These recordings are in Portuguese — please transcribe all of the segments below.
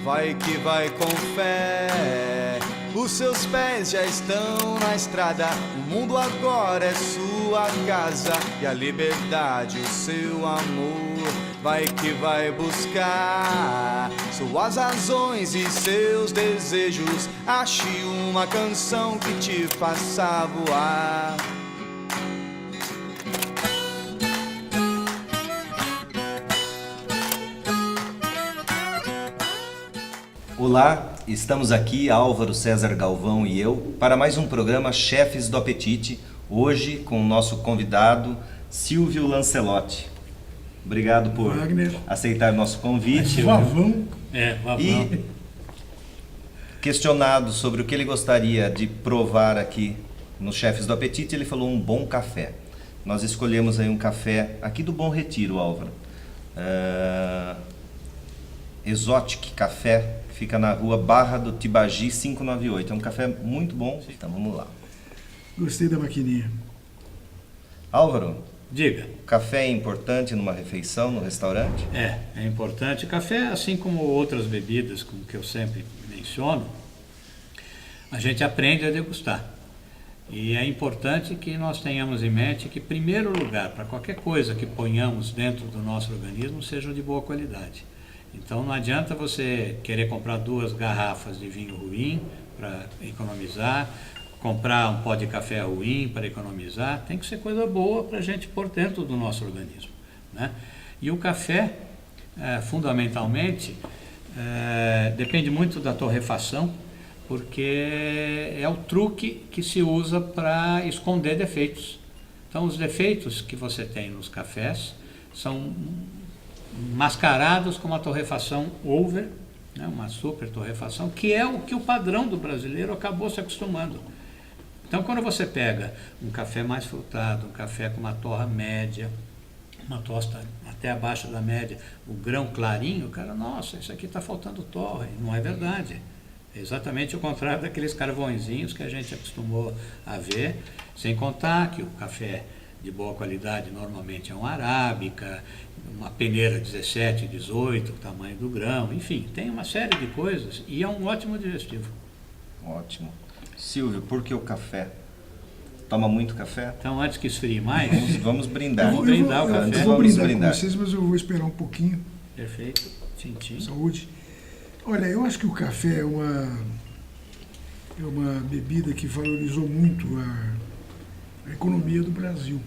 vai que vai com fé. Os seus pés já estão na estrada, o mundo agora é sua casa e a liberdade o seu amor. Vai que vai buscar suas razões e seus desejos. Ache uma canção que te faça voar. Olá, estamos aqui, Álvaro César Galvão e eu, para mais um programa Chefes do Apetite, hoje com o nosso convidado Silvio Lancelotti. Obrigado por aceitar nosso convite. Vavão. Vavão. E questionado sobre o que ele gostaria de provar aqui nos Chefes do Apetite, ele falou um bom café. Nós escolhemos aí um café aqui do Bom Retiro, Álvaro. Exotic Café, que fica na rua Barra do Tibagi 598. É um café muito bom, então vamos lá. Gostei da maquininha. Álvaro, diga. Café é importante numa refeição, no restaurante? É importante. Café, assim como outras bebidas, como que eu sempre menciono, a gente aprende a degustar. E é importante que nós tenhamos em mente que, em primeiro lugar, para qualquer coisa que ponhamos dentro do nosso organismo, seja de boa qualidade. Então não adianta você querer comprar 2 garrafas de vinho ruim para economizar, comprar um pó de café ruim para economizar. Tem que ser coisa boa para a gente pôr dentro do nosso organismo, né? E o café, fundamentalmente, depende muito da torrefação, porque é o truque que se usa para esconder defeitos. Então os defeitos que você tem nos cafés são mascarados com uma torrefação over, né, uma super torrefação, que é o que o padrão do brasileiro acabou se acostumando. Então, quando você pega um café mais frutado, um café com uma torra média, uma tosta até abaixo da média, o grão clarinho, o cara, nossa, isso aqui está faltando torra. E não é verdade. É exatamente o contrário daqueles carvõezinhos que a gente acostumou a ver, sem contar que o café de boa qualidade normalmente é um arábica, uma peneira 17, 18, o tamanho do grão, enfim, tem uma série de coisas e é um ótimo digestivo. Ótimo. Silvio, por que o café? Toma muito café? Então, antes que esfrie mais, vamos brindar. Vamos brindar o café. Eu vou brindar com vocês, mas eu vou esperar um pouquinho. Perfeito. Tchim. Saúde. Olha, eu acho que o café é uma bebida que valorizou muito a economia do Brasil.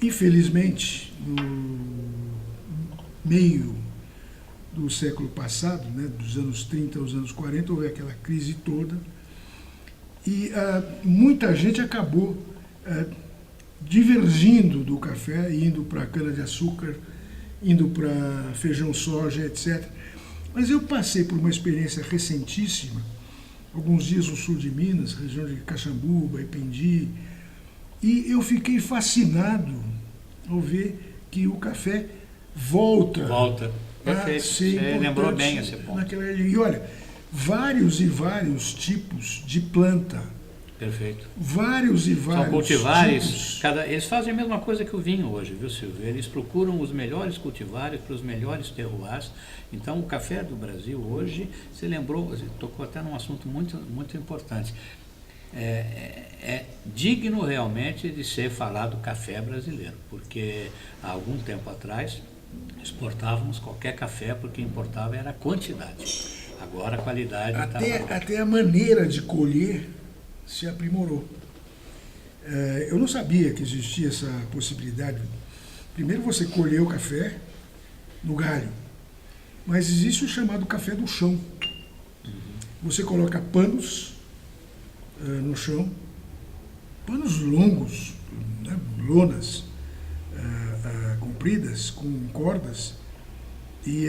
Infelizmente, no meio do século passado, né, dos anos 30 aos anos 40, houve aquela crise toda e muita gente acabou divergindo do café, indo para a cana-de-açúcar, indo para feijão soja, etc. Mas eu passei por uma experiência recentíssima, alguns dias no sul de Minas, região de Caxambuba, Ipendi, e eu fiquei fascinado ao ver que o café volta. Perfeito. Você lembrou bem esse ponto. E olha, vários e vários tipos de planta. Perfeito. Vários e vários São cultivares, tipos. eles fazem a mesma coisa que o vinho hoje, viu, Silvio? Eles procuram os melhores cultivares para os melhores terroirs. Então, o café do Brasil hoje, você lembrou, você tocou até num assunto muito, muito importante. É digno realmente de ser falado café brasileiro, porque há algum tempo atrás exportávamos qualquer café porque importava era a quantidade. Agora a qualidade está... Até a maneira de colher se aprimorou. Eu não sabia que existia essa possibilidade. Primeiro você colheu o café no galho, mas existe o chamado café do chão. Você coloca panos no chão, panos longos, né, lonas compridas com cordas, e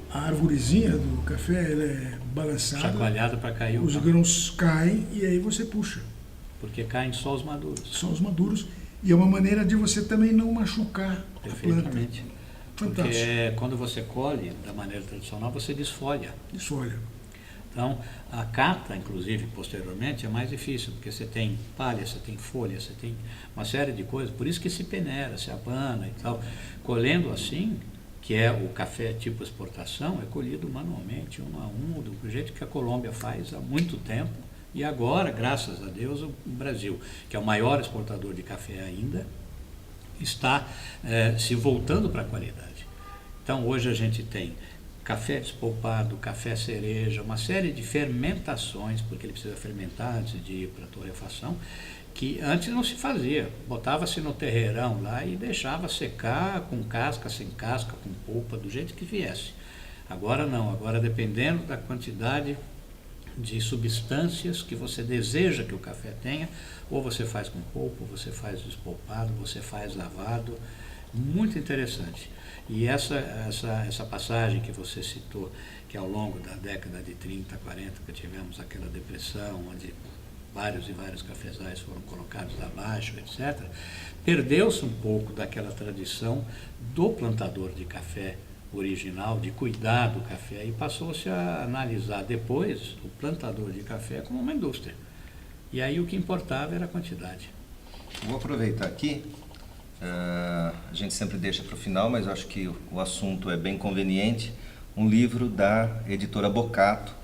a arvorezinha do café ela é balançada, chacoalhada para cair os grãos caem e aí você puxa. Porque caem só os maduros. Só os maduros, e é uma maneira de você também não machucar a planta. Fantástico. Porque quando você colhe da maneira tradicional, você desfolha. Desfolha. Então, a cata, inclusive, posteriormente, é mais difícil, porque você tem palha, você tem folha, você tem uma série de coisas, por isso que se peneira, se abana e tal. Colhendo assim, que é o café tipo exportação, é colhido manualmente, um a um, do jeito que a Colômbia faz há muito tempo. E agora, graças a Deus, o Brasil, que é o maior exportador de café ainda, está se voltando para a qualidade. Então, hoje a gente tem café despolpado, café cereja, uma série de fermentações, porque ele precisa fermentar antes de ir para a torrefação, que antes não se fazia. Botava-se no terreirão lá e deixava secar com casca, sem casca, com polpa, do jeito que viesse. Agora não, agora dependendo da quantidade de substâncias que você deseja que o café tenha, ou você faz com polpa, ou você faz despolpado, você faz lavado, muito interessante. E essa passagem que você citou, que ao longo da década de 30, 40, que tivemos aquela depressão, onde vários e vários cafezais foram colocados abaixo, etc., perdeu-se um pouco daquela tradição do plantador de café original, de cuidar do café, e passou-se a analisar depois o plantador de café como uma indústria. E aí o que importava era a quantidade. Vou aproveitar aqui, a gente sempre deixa para o final, mas eu acho que o assunto é bem conveniente, um livro da editora Bocato,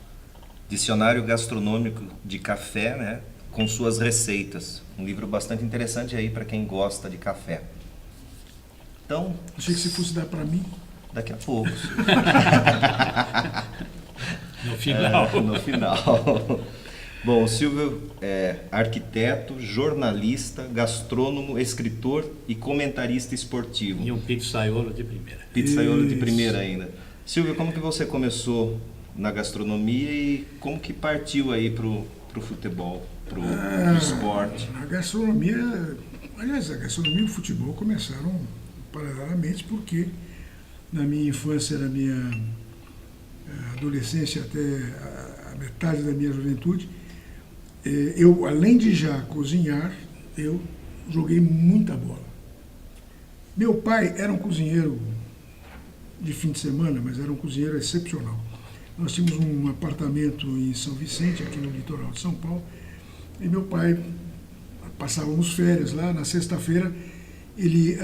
Dicionário Gastronômico de Café, né, com suas receitas. Um livro bastante interessante aí para quem gosta de café. Então, Achei que se fosse dar para mim. daqui a pouco. No final. No final. Bom, o Silvio é arquiteto, jornalista, gastrônomo, escritor e comentarista esportivo. E um pizzaiolo de primeira. Pizzaiolo de Isso. primeira ainda. Silvio, como que você começou na gastronomia e como que partiu aí pro futebol, pro esporte? A gastronomia, aliás, a gastronomia e o futebol começaram paralelamente porque na minha infância, na minha adolescência até a metade da minha juventude, eu, além de já cozinhar, eu joguei muita bola. Meu pai era um cozinheiro de fim de semana, mas era um cozinheiro excepcional. Nós tínhamos um apartamento em São Vicente, aqui no litoral de São Paulo, e meu pai, passávamos férias lá, na sexta-feira, ele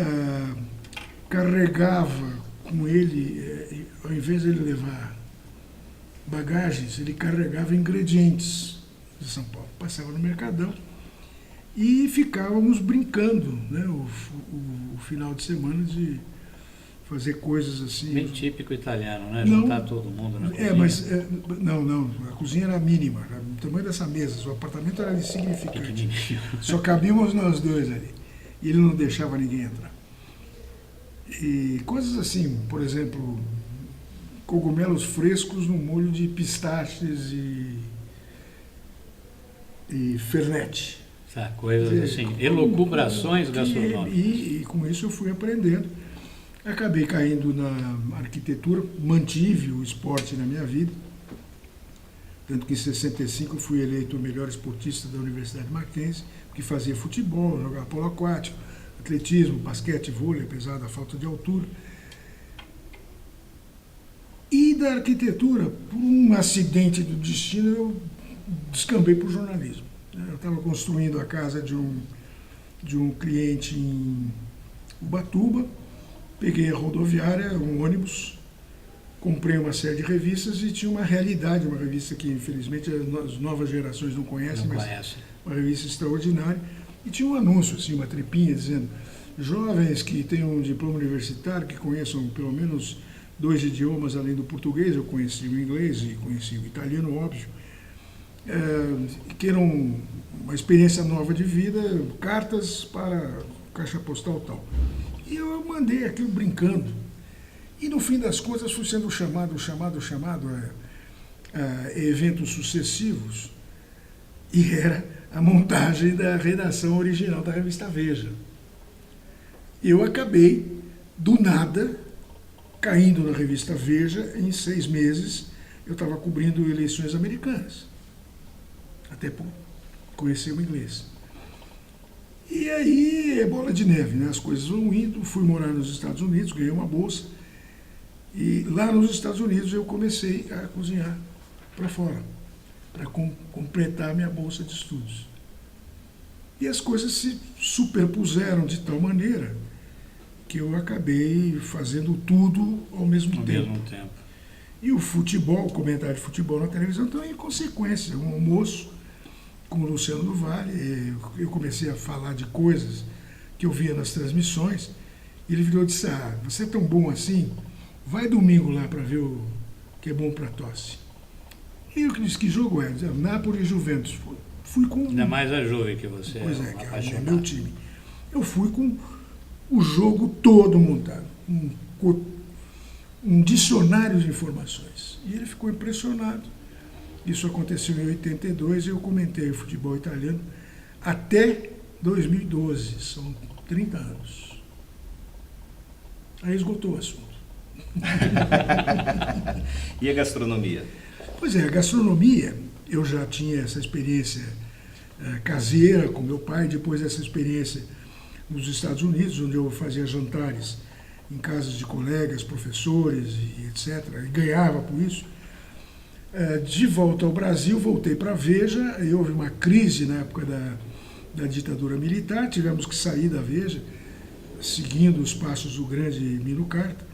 carregava com ele, ao invés de ele levar bagagens, ele carregava ingredientes de São Paulo. Passava no Mercadão e ficávamos brincando, né, o final de semana de fazer coisas assim. Bem típico italiano, né? Não. Juntar todo mundo na cozinha. Não, a cozinha era mínima, era o tamanho dessa mesa, o apartamento era insignificante. Pequenininho. Só cabíamos nós dois ali. E ele não deixava ninguém entrar. E coisas assim, por exemplo, cogumelos frescos no molho de pistaches e fernet. Sabe, coisas assim, elucubrações gastronômicas. E com isso eu fui aprendendo. Acabei caindo na arquitetura, mantive o esporte na minha vida. Tanto que em 65 eu fui eleito o melhor esportista da Universidade Mackenzie, que fazia futebol, jogava polo aquático, atletismo, basquete, vôlei, apesar da falta de altura. E da arquitetura, por um acidente do destino, eu descambei para o jornalismo. Eu estava construindo a casa de um cliente em Ubatuba, peguei a rodoviária, um ônibus, comprei uma série de revistas e tinha uma Realidade, uma revista que infelizmente as novas gerações não conhecem, mas uma revista extraordinária. E tinha um anúncio, assim, uma tripinha, dizendo: jovens que têm um diploma universitário, que conheçam pelo menos 2 idiomas além do português, eu conheci o inglês e conheci o italiano, óbvio, queiram uma experiência nova de vida, cartas para caixa postal tal. E eu mandei aquilo brincando. E no fim das contas fui sendo chamado a eventos sucessivos, e era a montagem da redação original da revista Veja. Eu acabei, do nada, caindo na revista Veja. Em 6 meses eu estava cobrindo eleições americanas, até por conhecer o inglês. E aí é bola de neve, né? As coisas vão indo. Fui morar nos Estados Unidos, ganhei uma bolsa, e lá nos Estados Unidos eu comecei a cozinhar para fora, para completar a minha bolsa de estudos. E as coisas se superpuseram de tal maneira que eu acabei fazendo tudo ao mesmo Ao tempo. mesmo tempo. E o futebol, o comentário de futebol na televisão também é consequência. Um almoço com o Luciano do Vale, eu comecei a falar de coisas que eu via nas transmissões, e ele virou e disse, você é tão bom assim, vai domingo lá para ver o que é bom para tosse. E eu disse, que jogo é? Napoli e Juventus. Fui com... Ainda mais a Juve que você Pois é é, que é o apaixonado. meu time. Eu fui com o jogo todo montado, um dicionário de informações. E ele ficou impressionado. Isso aconteceu em 82 e eu comentei o futebol italiano até 2012, são 30 anos. Aí esgotou o assunto. E a gastronomia? Pois é, a gastronomia, eu já tinha essa experiência caseira com meu pai, depois essa experiência nos Estados Unidos, onde eu fazia jantares em casas de colegas, professores e etc., e ganhava por isso. De volta ao Brasil, voltei para a Veja, e houve uma crise na época da ditadura militar, tivemos que sair da Veja, seguindo os passos do grande Mino Carta,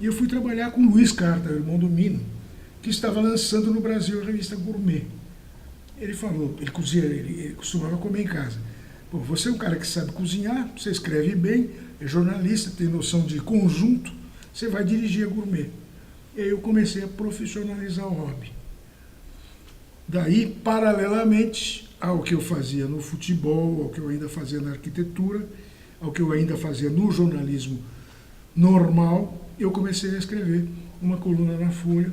e eu fui trabalhar com Luiz Carta, o irmão do Mino, que estava lançando no Brasil a revista Gourmet. Ele falou, ele costumava comer em casa. Pô, você é um cara que sabe cozinhar, você escreve bem, é jornalista, tem noção de conjunto, você vai dirigir a Gourmet. E aí eu comecei a profissionalizar o hobby. Daí, paralelamente ao que eu fazia no futebol, ao que eu ainda fazia na arquitetura, ao que eu ainda fazia no jornalismo normal, eu comecei a escrever uma coluna na Folha,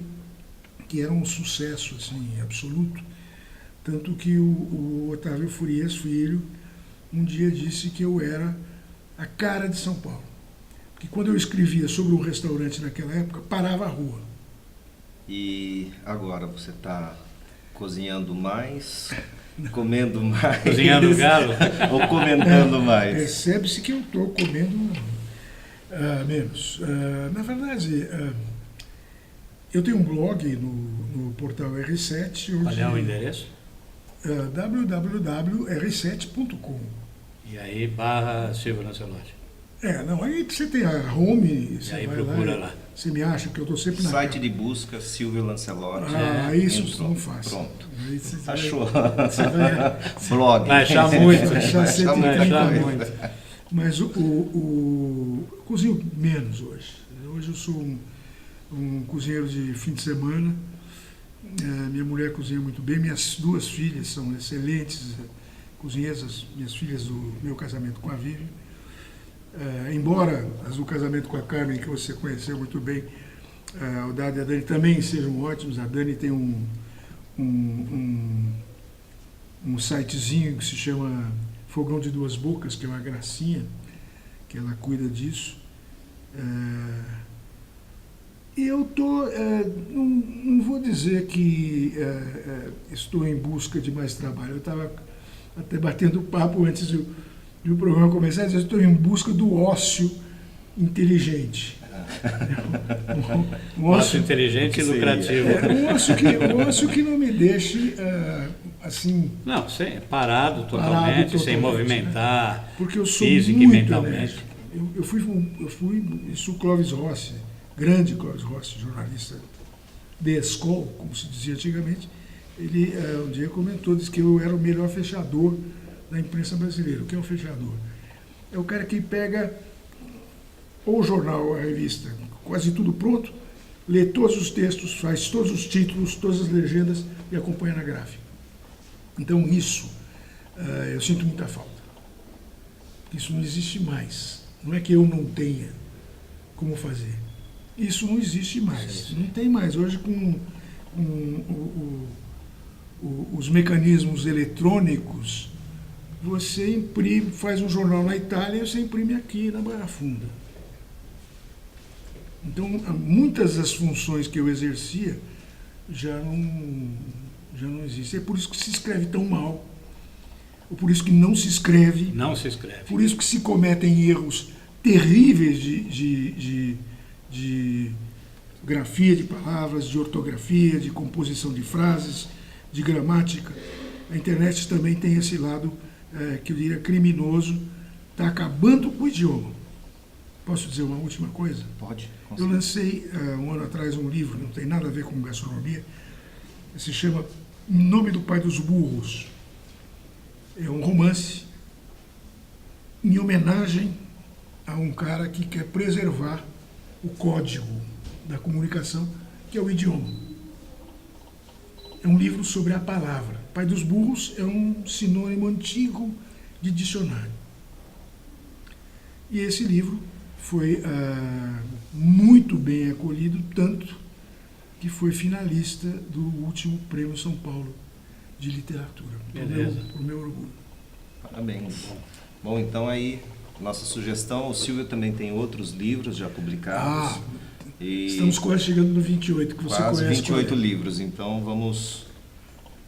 que era um sucesso assim, absoluto. Tanto que o Otávio Furias Filho um dia disse que eu era a cara de São Paulo. Porque quando eu escrevia sobre um restaurante naquela época, parava a rua. E agora você está cozinhando mais, comendo mais? Cozinhando galo? Ou comentando mais? Percebe-se que eu estou comendo menos. Na verdade, eu tenho um blog no portal R7. Qual é o endereço? www.r7.com. E aí, Silvio Lancelotti. Não, aí você tem a home, você aí vai procura lá. lá. Você me acha que eu estou sempre na Site capa. de busca, Silvio Lancelotti. Isso Entrou. não faz. Pronto. Aí você Achou. Você vai, Blog. Vai achar muito. vai achar Vai achar 130 muita muito. Mas eu cozinho menos hoje. Hoje eu sou um cozinheiro de fim de semana. Minha mulher cozinha muito bem. Minhas duas filhas são excelentes cozinheiras, as minhas filhas do meu casamento com a Vivian. Embora as do casamento com a Carmen, que você conheceu muito bem, o Dado e a Dani também sejam ótimos. A Dani tem um sitezinho que se chama Fogão de Duas Bocas, que é uma gracinha, que ela cuida disso. E eu não vou dizer que estou em busca de mais trabalho. Eu estava até batendo papo antes de o programa começar, eu estou em busca do ócio inteligente. Um ócio inteligente e lucrativo. Um ócio que não me deixe assim... Não, parado totalmente, sem movimentar, né? Porque eu sou física e muito mentalmente. enérgico. Eu fui isso, Clóvis Rossi, grande Clóvis Rossi, jornalista de escola, como se dizia antigamente. Ele um dia comentou, disse que eu era o melhor fechador da imprensa brasileira. O que é um fechador? É o cara que pega ou o jornal ou a revista, quase tudo pronto, lê todos os textos, faz todos os títulos, todas as legendas e acompanha na gráfica. Então isso, eu sinto muita falta. Isso não existe mais. Não é que eu não tenha como fazer. Isso não existe mais. Não tem mais. Hoje com os mecanismos eletrônicos, você imprime, faz um jornal na Itália e você imprime aqui na Barra Funda. Então, muitas das funções que eu exercia já não existem. É por isso que se escreve tão mal, ou por isso que não se escreve. Não se escreve. Por isso que se cometem erros terríveis de grafia de palavras, de ortografia, de composição de frases, de gramática. A internet também tem esse lado que eu diria criminoso, está acabando com o idioma. Posso dizer uma última coisa? Pode. com Eu certeza. lancei um ano atrás um livro, não tem nada a ver com gastronomia, se chama Em Nome do Pai dos Burros. É um romance em homenagem a um cara que quer preservar o código da comunicação, que é o idioma. É um livro sobre a palavra. Pai dos Burros é um sinônimo antigo de dicionário. E esse livro foi muito bem acolhido, tanto que foi finalista do último Prêmio São Paulo de Literatura. Beleza. Para o meu orgulho. Parabéns. Bom, então aí, nossa sugestão, o Silvio também tem outros livros já publicados. E Estamos quase chegando no 28, que você quase conhece. 28 qual é. livros, então vamos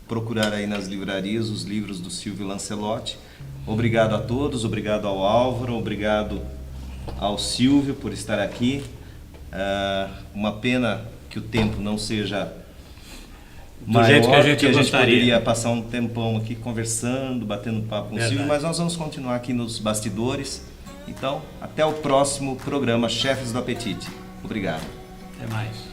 procurar aí nas livrarias os livros do Silvio Lancelotti. Obrigado a todos, obrigado ao Álvaro, obrigado ao Silvio por estar aqui. Uma pena que o tempo não seja Do jeito que a gente gostaria. poderia passar um tempão aqui conversando, batendo papo com o Verdade. Silvio, mas nós vamos continuar aqui nos bastidores. Então, até o próximo programa Chefes do Apetite. Obrigado. Até mais.